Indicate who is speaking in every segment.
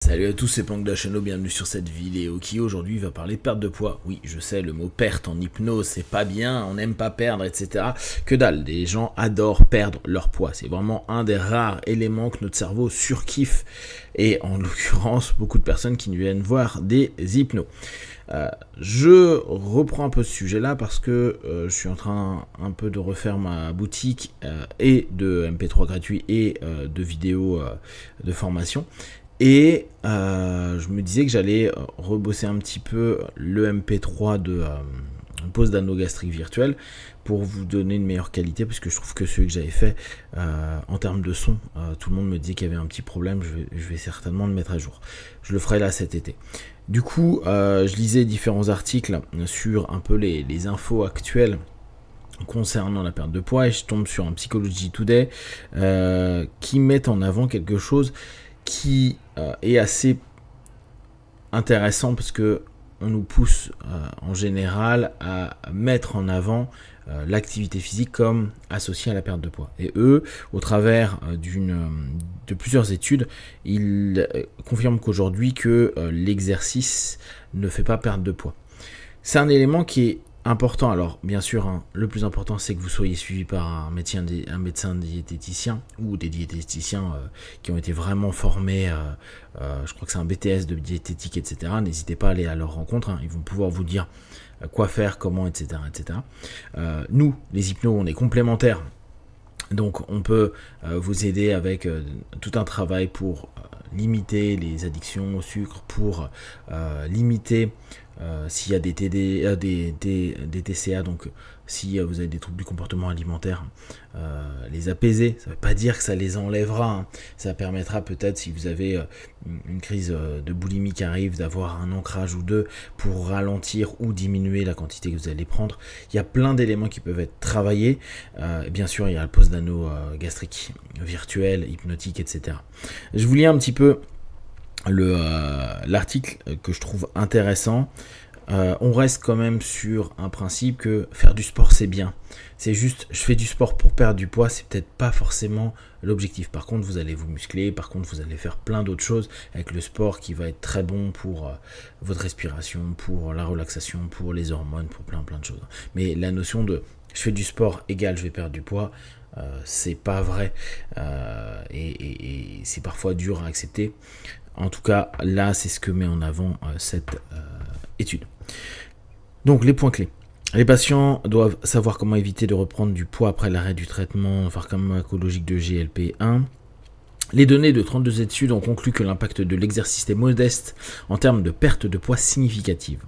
Speaker 1: Salut à tous, c'est Pangdashano, bienvenue sur cette vidéo qui aujourd'hui va parler de perte de poids. Oui, je sais, le mot perte en hypnose, c'est pas bien, on n'aime pas perdre, etc. Que dalle, les gens adorent perdre leur poids. C'est vraiment un des rares éléments que notre cerveau surkiffe. Et en l'occurrence, beaucoup de personnes qui viennent voir des hypnos. Je reprends un peu ce sujet-là parce que je suis en train un peu de refaire ma boutique et de MP3 gratuit et de vidéos de formation. Et je me disais que j'allais rebosser un petit peu le MP3 de pose d'anneau gastrique virtuel pour vous donner une meilleure qualité, parce que je trouve que celui que j'avais fait en termes de son, tout le monde me dit qu'il y avait un petit problème. Je vais certainement le mettre à jour. Je le ferai là cet été. Du coup, je lisais différents articles sur un peu les infos actuelles concernant la perte de poids et je tombe sur un Psychology Today qui met en avant quelque chose qui est assez intéressant, parce que on nous pousse en général à mettre en avant l'activité physique comme associée à la perte de poids. Et eux, au travers de plusieurs études, ils confirment qu'aujourd'hui que l'exercice ne fait pas perdre de poids. C'est un élément qui est important. Alors bien sûr, hein, le plus important, c'est que vous soyez suivi par un médecin diététicien ou des diététiciens qui ont été vraiment formés, je crois que c'est un BTS de diététique, etc. N'hésitez pas à aller à leur rencontre, hein, ils vont pouvoir vous dire quoi faire, comment, etc. etc. Nous, les hypnos, on est complémentaires, donc on peut vous aider avec tout un travail pour limiter les addictions au sucre, pour limiter s'il y a des TCA, donc si vous avez des troubles du comportement alimentaire, les apaiser. Ça ne veut pas dire que ça les enlèvera, hein. Ça permettra peut-être, si vous avez une crise de boulimie qui arrive, d'avoir un ancrage ou deux pour ralentir ou diminuer la quantité que vous allez prendre. Il y a plein d'éléments qui peuvent être travaillés. Bien sûr, il y a le pose d'anneau gastrique virtuel, hypnotique, etc. Je vous lis un petit peu l'article que je trouve intéressant. On reste quand même sur un principe que faire du sport, c'est bien. C'est juste, je fais du sport pour perdre du poids, c'est peut-être pas forcément l'objectif. Par contre, vous allez vous muscler, par contre, vous allez faire plein d'autres choses avec le sport qui va être très bon pour votre respiration, pour la relaxation, pour les hormones, pour plein de choses. Mais la notion de je fais du sport égale je vais perdre du poids, c'est pas vrai, et c'est parfois dur à accepter. En tout cas, là, c'est ce que met en avant cette étude. Donc, les points clés. Les patients doivent savoir comment éviter de reprendre du poids après l'arrêt du traitement pharmacologique de GLP-1. Les données de 32 études ont conclu que l'impact de l'exercice est modeste en termes de perte de poids significative.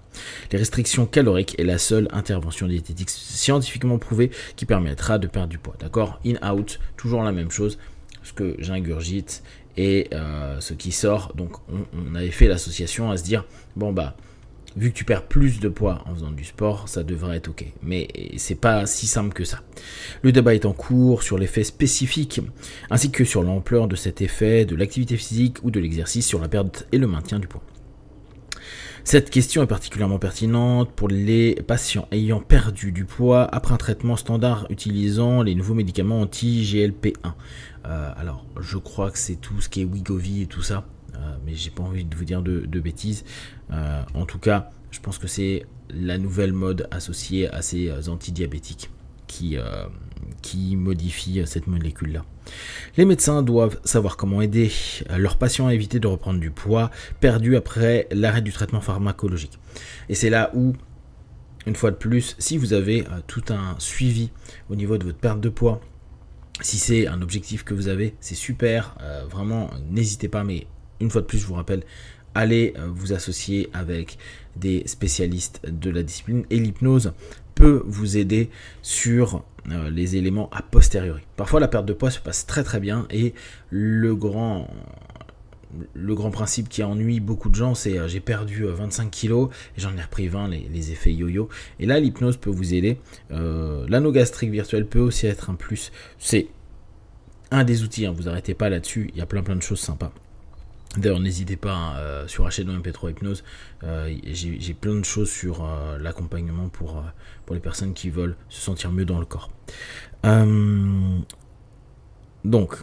Speaker 1: Les restrictions caloriques est la seule intervention diététique scientifiquement prouvée qui permettra de perdre du poids. D'accord ? In-out, toujours la même chose, ce que j'ingurgite et ce qui sort. Donc on avait fait l'association à se dire, bon bah, vu que tu perds plus de poids en faisant du sport, ça devrait être ok. Mais c'est pas si simple que ça. Le débat est en cours sur l'effet spécifique, ainsi que sur l'ampleur de cet effet de l'activité physique ou de l'exercice sur la perte et le maintien du poids. Cette question est particulièrement pertinente pour les patients ayant perdu du poids après un traitement standard utilisant les nouveaux médicaments anti-GLP-1. Alors, je crois que c'est tout ce qui est Wegovy et tout ça, mais j'ai pas envie de vous dire de bêtises. En tout cas, je pense que c'est la nouvelle mode associée à ces antidiabétiques qui modifie cette molécule-là. Les médecins doivent savoir comment aider leurs patients à éviter de reprendre du poids perdu après l'arrêt du traitement pharmacologique. Et c'est là où, une fois de plus, si vous avez tout un suivi au niveau de votre perte de poids, si c'est un objectif que vous avez, c'est super, vraiment, n'hésitez pas, mais une fois de plus, je vous rappelle, allez vous associer avec des spécialistes de la discipline, et l'hypnose peut vous aider sur les éléments a posteriori. Parfois la perte de poids se passe très bien, et le grand principe qui ennuie beaucoup de gens, c'est j'ai perdu 25 kilos et j'en ai repris 20, les effets yo-yo. Et là, l'hypnose peut vous aider. L'anneau gastrique virtuel peut aussi être un plus. C'est un des outils, hein, vous n'arrêtez pas là-dessus, il y a plein de choses sympas. D'ailleurs, n'hésitez pas, sur Hachedon MP3 Hypnose, j'ai plein de choses sur l'accompagnement pour les personnes qui veulent se sentir mieux dans le corps. Donc,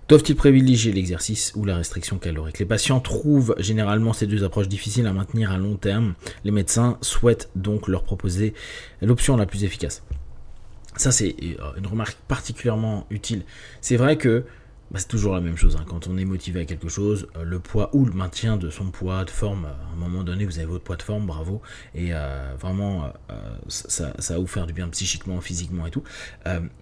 Speaker 1: Doivent-ils privilégier l'exercice ou la restriction calorique? Les patients trouvent généralement ces deux approches difficiles à maintenir à long terme. Les médecins souhaitent donc leur proposer l'option la plus efficace. Ça, c'est une remarque particulièrement utile. C'est vrai que c'est toujours la même chose. Quand on est motivé à quelque chose, le poids ou le maintien de son poids de forme, à un moment donné, vous avez votre poids de forme, bravo. Et vraiment, ça va vous faire du bien psychiquement, physiquement et tout.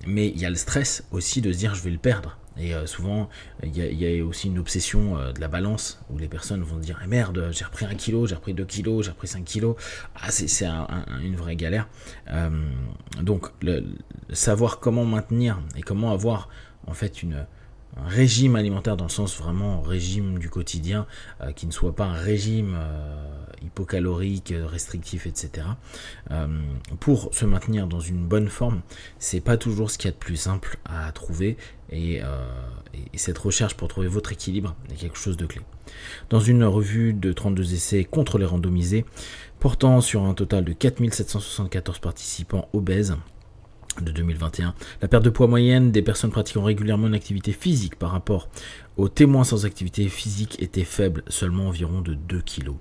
Speaker 1: Mais il y a le stress aussi de se dire je vais le perdre. Et souvent, il y a aussi une obsession de la balance où les personnes vont dire eh merde, j'ai repris 1 kilo, j'ai repris 2 kilos, j'ai repris 5 kilos. Ah, c'est une vraie galère. Donc, savoir comment maintenir et comment avoir en fait un régime alimentaire dans le sens vraiment régime du quotidien, qui ne soit pas un régime hypocalorique, restrictif, etc. Pour se maintenir dans une bonne forme, c'est pas toujours ce qu'il y a de plus simple à trouver et cette recherche pour trouver votre équilibre est quelque chose de clé. Dans une revue de 32 essais contre les randomisés, portant sur un total de 4774 participants obèses, de 2021, la perte de poids moyenne des personnes pratiquant régulièrement une activité physique par rapport aux témoins sans activité physique était faible, seulement environ de 2 kg.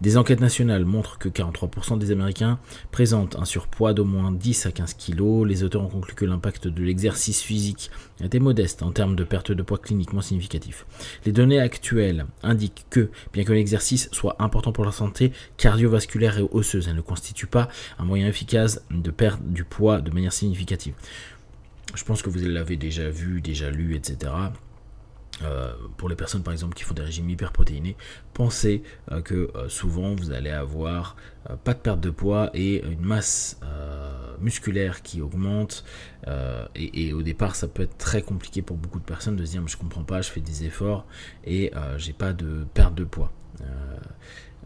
Speaker 1: Des enquêtes nationales montrent que 43% des Américains présentent un surpoids d'au moins 10 à 15 kg. Les auteurs ont conclu que l'impact de l'exercice physique était modeste en termes de perte de poids cliniquement significatif. Les données actuelles indiquent que, bien que l'exercice soit important pour la santé cardiovasculaire et osseuse, elle ne constitue pas un moyen efficace de perdre du poids de manière significative. Je pense que vous l'avez déjà vu, déjà lu, etc. Pour les personnes par exemple qui font des régimes hyperprotéinés, pensez que souvent vous allez avoir pas de perte de poids et une masse musculaire qui augmente et au départ ça peut être très compliqué pour beaucoup de personnes de se dire mais je comprends pas, je fais des efforts et j'ai pas de perte de poids.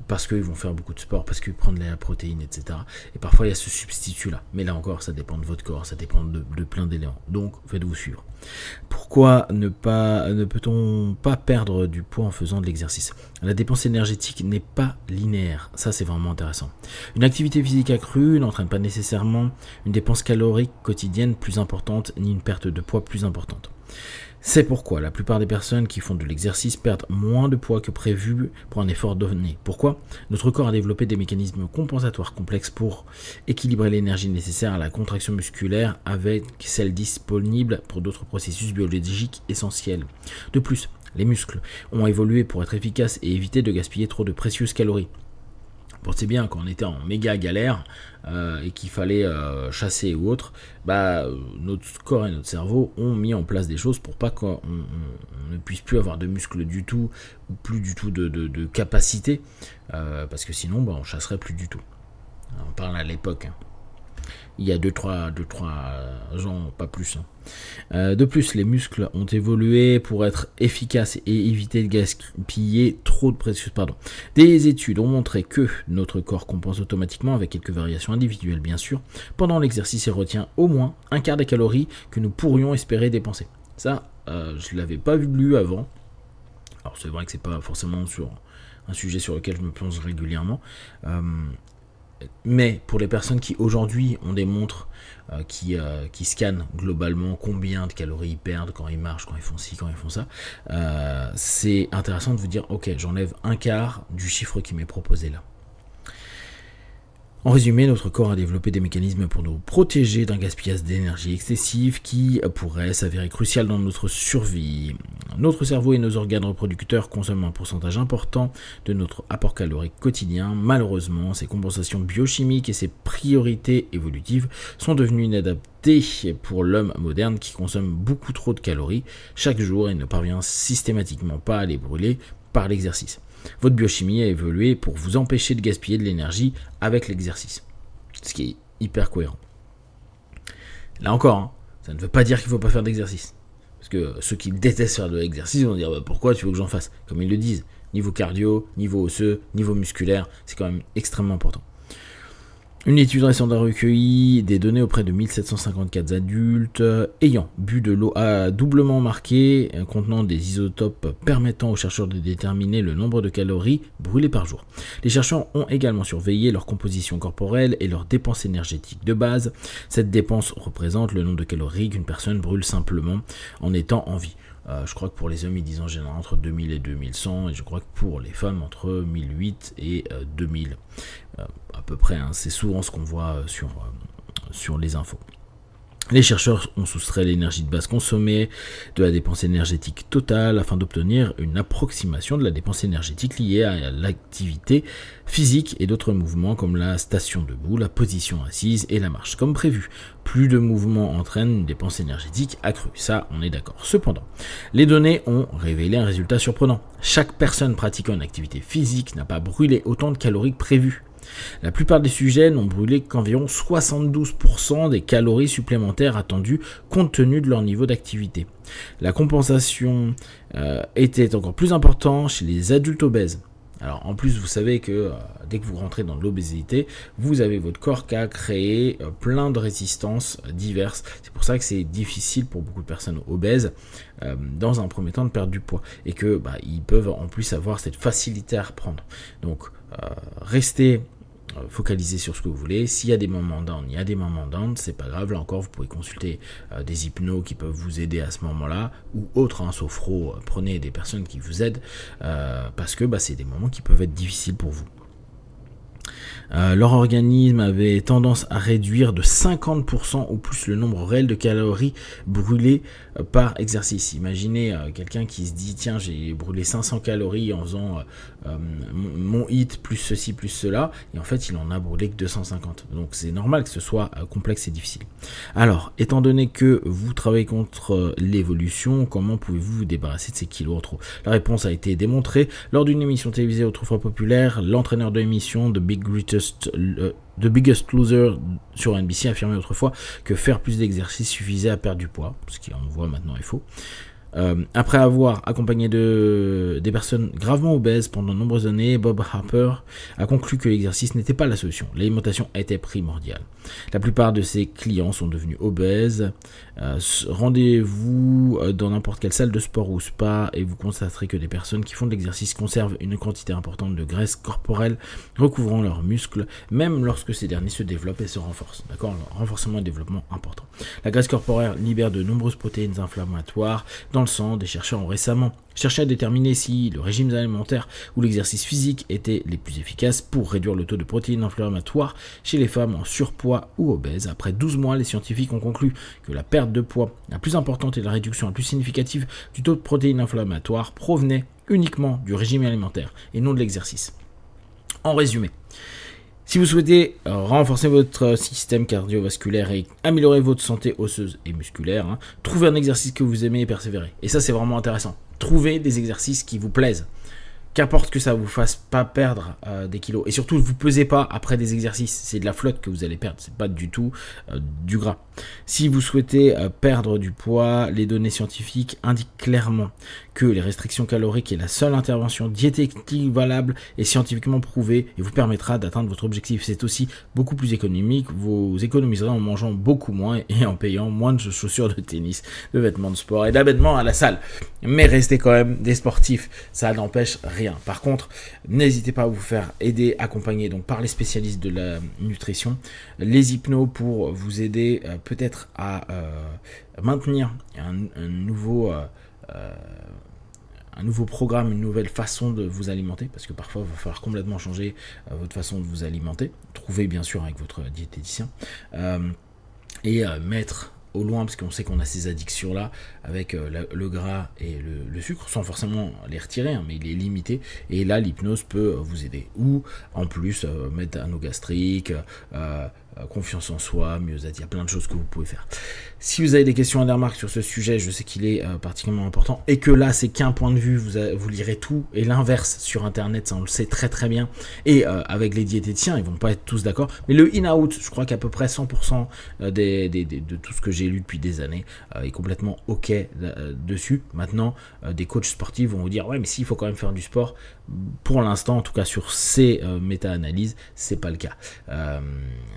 Speaker 1: Parce qu'ils vont faire beaucoup de sport, parce qu'ils prennent de la protéine, etc. Et parfois il y a ce substitut-là. Mais là encore, ça dépend de votre corps, ça dépend de plein d'éléments. Donc, faites-vous suivre. Pourquoi ne peut-on pas perdre du poids en faisant de l'exercice? La dépense énergétique n'est pas linéaire. Ça, c'est vraiment intéressant. Une activité physique accrue n'entraîne pas nécessairement une dépense calorique quotidienne plus importante, ni une perte de poids plus importante. C'est pourquoi la plupart des personnes qui font de l'exercice perdent moins de poids que prévu pour un effort donné. Pourquoi? Notre corps a développé des mécanismes compensatoires complexes pour équilibrer l'énergie nécessaire à la contraction musculaire avec celle disponible pour d'autres processus biologiques essentiels. De plus, les muscles ont évolué pour être efficaces et éviter de gaspiller trop de précieuses calories. Pensez bien, quand on était en méga galère et qu'il fallait chasser ou autre, notre corps et notre cerveau ont mis en place des choses pour pas qu'on ne puisse plus avoir de muscles du tout ou plus du tout de capacité, parce que sinon on chasserait plus du tout. On parle à l'époque. Il y a 2-3 ans, pas plus. De plus, les muscles ont évolué pour être efficaces et éviter de gaspiller trop de précieuses. Des études ont montré que notre corps compense automatiquement, avec quelques variations individuelles bien sûr, pendant l'exercice et retient au moins un quart des calories que nous pourrions espérer dépenser. Ça, je ne l'avais pas lu avant. Alors c'est vrai que c'est pas forcément sur un sujet sur lequel je me plonge régulièrement. Mais pour les personnes qui aujourd'hui ont des montres qui scannent globalement combien de calories ils perdent quand ils marchent, quand ils font ci, quand ils font ça, c'est intéressant de vous dire ok, j'enlève un quart du chiffre qui m'est proposé là. En résumé, notre corps a développé des mécanismes pour nous protéger d'un gaspillage d'énergie excessif qui pourrait s'avérer crucial dans notre survie. Notre cerveau et nos organes reproducteurs consomment un pourcentage important de notre apport calorique quotidien. Malheureusement, ces compensations biochimiques et ces priorités évolutives sont devenues inadaptées pour l'homme moderne qui consomme beaucoup trop de calories chaque jour et ne parvient systématiquement pas à les brûler par l'exercice. Votre biochimie a évolué pour vous empêcher de gaspiller de l'énergie avec l'exercice. Ce qui est hyper cohérent. Là encore, ça ne veut pas dire qu'il ne faut pas faire d'exercice. Parce que ceux qui détestent faire de l'exercice vont dire pourquoi tu veux que j'en fasse? Comme ils le disent, niveau cardio, niveau osseux, niveau musculaire, c'est quand même extrêmement important. Une étude récente a recueilli des données auprès de 1754 adultes ayant bu de l'eau doublement marquée contenant des isotopes permettant aux chercheurs de déterminer le nombre de calories brûlées par jour. Les chercheurs ont également surveillé leur composition corporelle et leur dépense énergétique de base. Cette dépense représente le nombre de calories qu'une personne brûle simplement en étant en vie. Je crois que pour les hommes, ils disent en général entre 2000 et 2100, et je crois que pour les femmes, entre 1008 et 2000. À peu près, hein, c'est souvent ce qu'on voit sur les infos. Les chercheurs ont soustrait l'énergie de base consommée de la dépense énergétique totale afin d'obtenir une approximation de la dépense énergétique liée à l'activité physique et d'autres mouvements comme la station debout, la position assise et la marche. Comme prévu, plus de mouvements entraînent une dépense énergétique accrue. Ça, on est d'accord. Cependant, les données ont révélé un résultat surprenant. Chaque personne pratiquant une activité physique n'a pas brûlé autant de calories que prévu. La plupart des sujets n'ont brûlé qu'environ 72% des calories supplémentaires attendues compte tenu de leur niveau d'activité. La compensation était encore plus importante chez les adultes obèses. Alors en plus, vous savez que dès que vous rentrez dans l'obésité, vous avez votre corps qui a créé plein de résistances diverses. C'est pour ça que c'est difficile pour beaucoup de personnes obèses dans un premier temps de perdre du poids et que ils peuvent en plus avoir cette facilité à reprendre. Donc restez focalisez sur ce que vous voulez. S'il y a des moments down, il y a des moments down, c'est pas grave. Là encore, vous pouvez consulter des hypnos qui peuvent vous aider à ce moment-là, ou autres, hein, sophro, prenez des personnes qui vous aident, parce que c'est des moments qui peuvent être difficiles pour vous. Leur organisme avait tendance à réduire de 50% ou plus le nombre réel de calories brûlées par exercice. Imaginez quelqu'un qui se dit tiens, j'ai brûlé 500 calories en faisant mon HIIT plus ceci plus cela, et en fait il en a brûlé que 250. Donc c'est normal que ce soit complexe et difficile. Alors, étant donné que vous travaillez contre l'évolution, comment pouvez-vous vous débarrasser de ces kilos en trop? La réponse a été démontrée lors d'une émission télévisée autrefois populaire. L'entraîneur de l'émission The Biggest Loser sur NBC affirmait autrefois que faire plus d'exercice suffisait à perdre du poids, ce qui on voit maintenant est faux. Après avoir accompagné des personnes gravement obèses pendant de nombreuses années, Bob Harper a conclu que l'exercice n'était pas la solution. L'alimentation était primordiale. La plupart de ses clients sont devenus obèses. Rendez-vous dans n'importe quelle salle de sport ou spa et vous constaterez que des personnes qui font de l'exercice conservent une quantité importante de graisse corporelle recouvrant leurs muscles, même lorsque ces derniers se développent et se renforcent. D'accord, le renforcement et développement important. La graisse corporelle libère de nombreuses protéines inflammatoires dans le sang. Des chercheurs ont récemment cherché à déterminer si le régime alimentaire ou l'exercice physique étaient les plus efficaces pour réduire le taux de protéines inflammatoires chez les femmes en surpoids ou obèses. Après 12 mois, les scientifiques ont conclu que la perte de poids la plus importante et la réduction la plus significative du taux de protéines inflammatoires provenaient uniquement du régime alimentaire et non de l'exercice. En résumé, si vous souhaitez renforcer votre système cardiovasculaire et améliorer votre santé osseuse et musculaire, trouvez un exercice que vous aimez et persévérez. Et ça, c'est vraiment intéressant. Trouvez des exercices qui vous plaisent. Qu'importe que ça vous fasse pas perdre des kilos. Et surtout, ne vous pesez pas après des exercices. C'est de la flotte que vous allez perdre. C'est pas du tout du gras. Si vous souhaitez perdre du poids, les données scientifiques indiquent clairement que les restrictions caloriques est la seule intervention diététique valable et scientifiquement prouvée et vous permettra d'atteindre votre objectif. C'est aussi beaucoup plus économique. Vous économiserez en mangeant beaucoup moins et en payant moins de chaussures de tennis, de vêtements de sport et d'abonnements à la salle. Mais restez quand même des sportifs. Ça n'empêche rien. Par contre, n'hésitez pas à vous faire aider, accompagner donc par les spécialistes de la nutrition, les hypnos pour vous aider peut-être à maintenir un nouveau programme, une nouvelle façon de vous alimenter, parce que parfois il va falloir complètement changer votre façon de vous alimenter, trouver bien sûr avec votre diététicien, et mettre au loin, parce qu'on sait qu'on a ces addictions-là, avec le gras et le sucre, sans forcément les retirer, mais il est limité, et là l'hypnose peut vous aider. Ou en plus, mettre un gastrique, confiance en soi, mieux-être, il y a plein de choses que vous pouvez faire. Si vous avez des questions et des remarques sur ce sujet, je sais qu'il est particulièrement important, et que là c'est qu'un point de vue, vous lirez tout, et l'inverse sur internet, ça on le sait très très bien, et avec les diététiciens, ils vont pas être tous d'accord, mais le in-out, je crois qu'à peu près 100% de tout ce que j'ai lu depuis des années est complètement ok dessus. Maintenant, des coachs sportifs vont vous dire, ouais mais si, il faut quand même faire du sport. Pour l'instant, en tout cas sur ces méta-analyses, c'est pas le cas.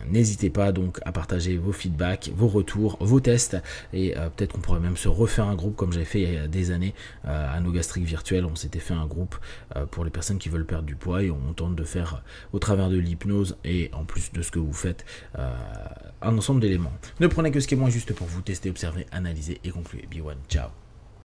Speaker 1: N'hésitez pas donc à partager vos feedbacks, vos retours, vos tests, et peut-être qu'on pourrait même se refaire un groupe comme j'avais fait il y a des années à nos gastriques virtuels. On s'était fait un groupe pour les personnes qui veulent perdre du poids, et on tente de faire au travers de l'hypnose et en plus de ce que vous faites un ensemble d'éléments. Ne prenez que ce qui est moins juste pour vous, tester, observer, analyser et conclure. Be one, ciao.